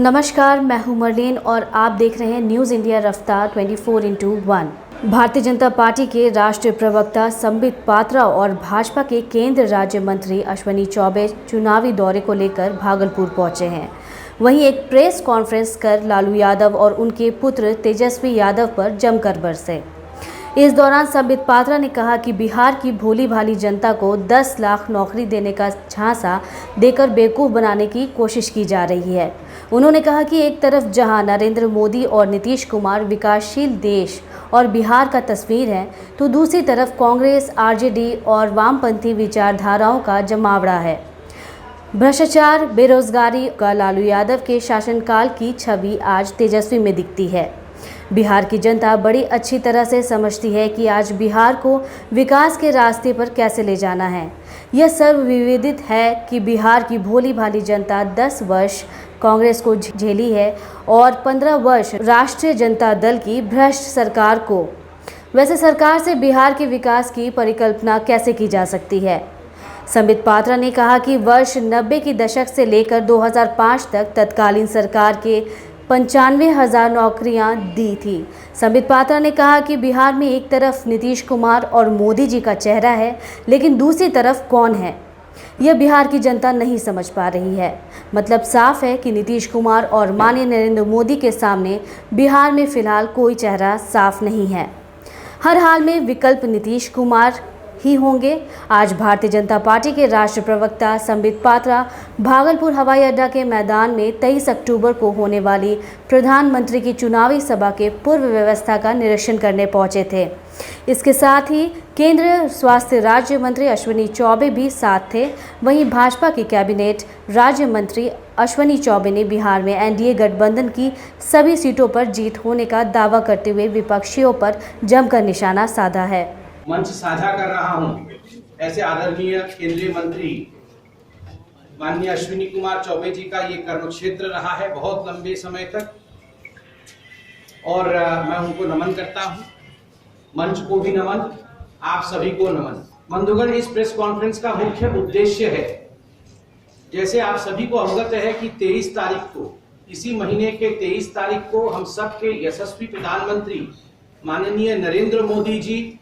नमस्कार, मैं हूं मरलीन और आप देख रहे हैं न्यूज़ इंडिया रफ्तार 24/1। भारतीय जनता पार्टी के राष्ट्रीय प्रवक्ता संबित पात्रा और भाजपा के केंद्रीय राज्य मंत्री अश्विनी चौबे चुनावी दौरे को लेकर भागलपुर पहुंचे हैं। वहीं एक प्रेस कॉन्फ्रेंस कर लालू यादव और उनके पुत्र तेजस्वी यादव पर जमकर बरसे। इस दौरान संबित पात्रा ने कहा कि बिहार की भोली भाली जनता को 10 लाख नौकरी देने का झांसा देकर बेवकूफ़ बनाने की कोशिश की जा रही है। उन्होंने कहा कि एक तरफ जहां नरेंद्र मोदी और नीतीश कुमार विकासशील देश और बिहार का तस्वीर है, तो दूसरी तरफ कांग्रेस, आरजेडी और वामपंथी विचारधाराओं का जमावड़ा है। भ्रष्टाचार, बेरोजगारी का लालू यादव के शासनकाल की छवि आज तेजस्वी में दिखती है। बिहार की जनता बड़ी अच्छी तरह से समझती है कि आज बिहार को विकास के रास्ते पर कैसे ले जाना है। यह सर्वविदित है कि बिहार की भोली भाली जनता 10 वर्ष कांग्रेस को झेली है और 15 वर्ष राष्ट्रीय जनता दल की भ्रष्ट सरकार को। वैसे सरकार से बिहार के विकास की परिकल्पना कैसे की जा सकती है? संबित पात्रा ने कहा कि वर्ष 90 के दशक से लेकर 2005 तक तत्कालीन सरकार के 95,000 नौकरियां दी थी। संबित पात्रा ने कहा कि बिहार में एक तरफ नीतीश कुमार और मोदी जी का चेहरा है, लेकिन दूसरी तरफ कौन है, यह बिहार की जनता नहीं समझ पा रही है। मतलब साफ है कि नीतीश कुमार और माननीय नरेंद्र मोदी के सामने बिहार में फिलहाल कोई चेहरा साफ नहीं है। हर हाल में विकल्प नीतीश कुमार ही होंगे। आज भारतीय जनता पार्टी के राष्ट्रीय प्रवक्ता संबित पात्रा भागलपुर हवाई अड्डा के मैदान में 23 अक्टूबर को होने वाली प्रधानमंत्री की चुनावी सभा के पूर्व व्यवस्था का निरीक्षण करने पहुंचे थे। इसके साथ ही केंद्रीय स्वास्थ्य राज्य मंत्री अश्विनी चौबे भी साथ थे। वहीं भाजपा के कैबिनेट राज्य मंत्री अश्विनी चौबे ने बिहार में एनडीए गठबंधन की सभी सीटों पर जीत होने का दावा करते हुए विपक्षियों पर जमकर निशाना साधा है। मंच साझा कर रहा हूं ऐसे आदरणीय केंद्रीय मंत्री माननीय अश्विनी कुमार चौबे जी का ये कर्मक्षेत्र रहा है बहुत लंबे समय तक, और मैं उनको नमन करता हूं। मंच को भी नमन, आप सभी को नमन। बंधुगण, इस प्रेस कॉन्फ्रेंस का मुख्य उद्देश्य है, जैसे आप सभी को अवगत है कि 23 तारीख को, इसी महीने के 23 तारीख को हम सबके यशस्वी प्रधानमंत्री माननीय नरेंद्र मोदी जी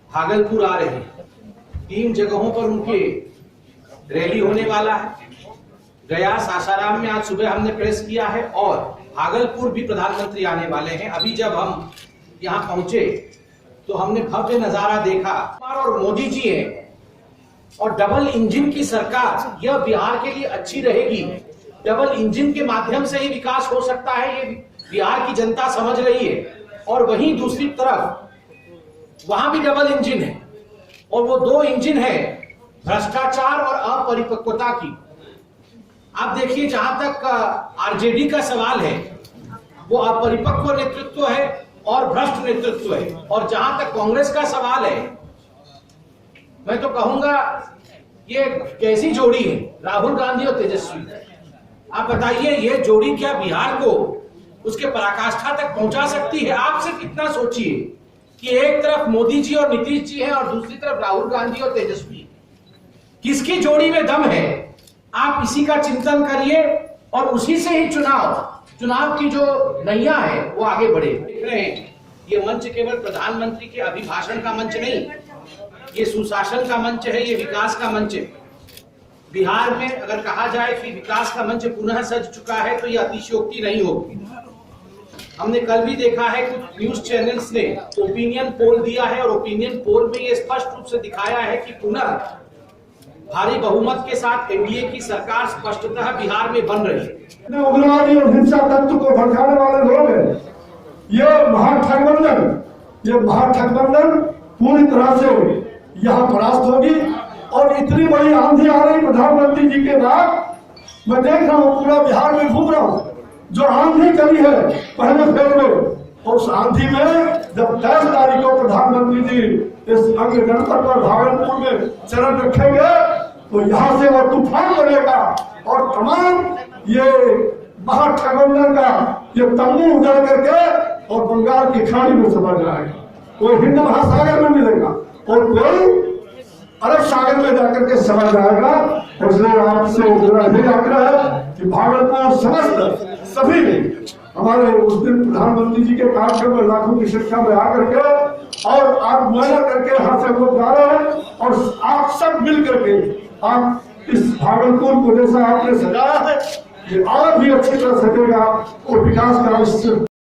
भागलपुर आ रहे हैं। 3 जगहों पर उनके रैली होने वाला है। गया, सासाराम में आज सुबह हमने प्रेस किया है और भागलपुर भी प्रधानमंत्री आने वाले हैं। अभी जब हम यहाँ पहुंचे तो हमने भव्य नजारा देखा। और मोदी जी हैं और डबल इंजन की सरकार, यह बिहार के लिए अच्छी रहेगी। डबल इंजन के माध्यम से ही विकास हो सकता है, ये बिहार की जनता समझ रही है। और वहीं दूसरी तरफ वहां भी डबल इंजन है, और वो 2 इंजन है भ्रष्टाचार और अपरिपक्वता की। आप देखिए, जहां तक आरजेडी का सवाल है, वो अपरिपक्व नेतृत्व है और भ्रष्ट नेतृत्व है। और जहां तक कांग्रेस का सवाल है, मैं तो कहूंगा ये कैसी जोड़ी है, राहुल गांधी और तेजस्वी। आप बताइए, ये जोड़ी क्या बिहार को उसके पराकाष्ठा तक पहुंचा सकती है? आप सिर्फ इतना सोचिए कि एक तरफ मोदी जी और नीतीश जी हैं और दूसरी तरफ राहुल गांधी और तेजस्वी। किसकी जोड़ी में दम है? आप इसी का चिंतन करिए और उसी से ही चुनाव की जो नैया है वो आगे बढ़े। देख रहे हैं, ये मंच केवल प्रधानमंत्री के अभिभाषण का मंच नहीं, ये सुशासन का मंच है, ये विकास का मंच है। बिहार में अगर कहा जाए कि विकास का मंच पुनः सज चुका है तो यह अतिशयोक्ति नहीं होगी। हमने कल भी देखा है, कुछ न्यूज चैनल्स ने ओपिनियन पोल दिया है और ओपिनियन पोल में ये स्पष्ट रूप से दिखाया है कि पुनः भारी बहुमत के साथ एनडीए की सरकार स्पष्टतः बिहार में बन रही है। उग्रवादी और हिंसा तत्व को भड़काने वाले लोग हैं। ये महागठबंधन पूरी तरह से यहाँ परास्त होगी। और इतनी बड़ी आंधी आ रही प्रधानमंत्री जी के बाद, मैं देख रहा हूँ, पूरा बिहार में घूम रहा हूँ। जो आंधी चली है पहले फेर में, उस आंधी में जब 10 तारीख को प्रधानमंत्री जी इस अंग जनपद पर भागलपुर में चरण रखेंगे तो यहाँ से वो तूफान बनेगा और तमाम ये महागठबंधन का ये तंबू उजड़ करके और बंगाल की खाड़ी में समा जाएगा। कोई हिंद महासागर में मिलेगा और कोई अरब सागर में जाकर के समा जाएगा। इसलिए आपसे आग्रह है कि भागलपुर समस्त सभी ने हमारे उस दिन प्रधानमंत्री जी के कार्यक्रम में लाखों की संख्या में आकर के और आप मुआयना करके यहाँ से हम लोग जा रहे हैं और आप सब मिल करके आप इस भागलपुर को जैसा आपने सजाया है ये और भी अच्छी तरह सजेगा और विकास का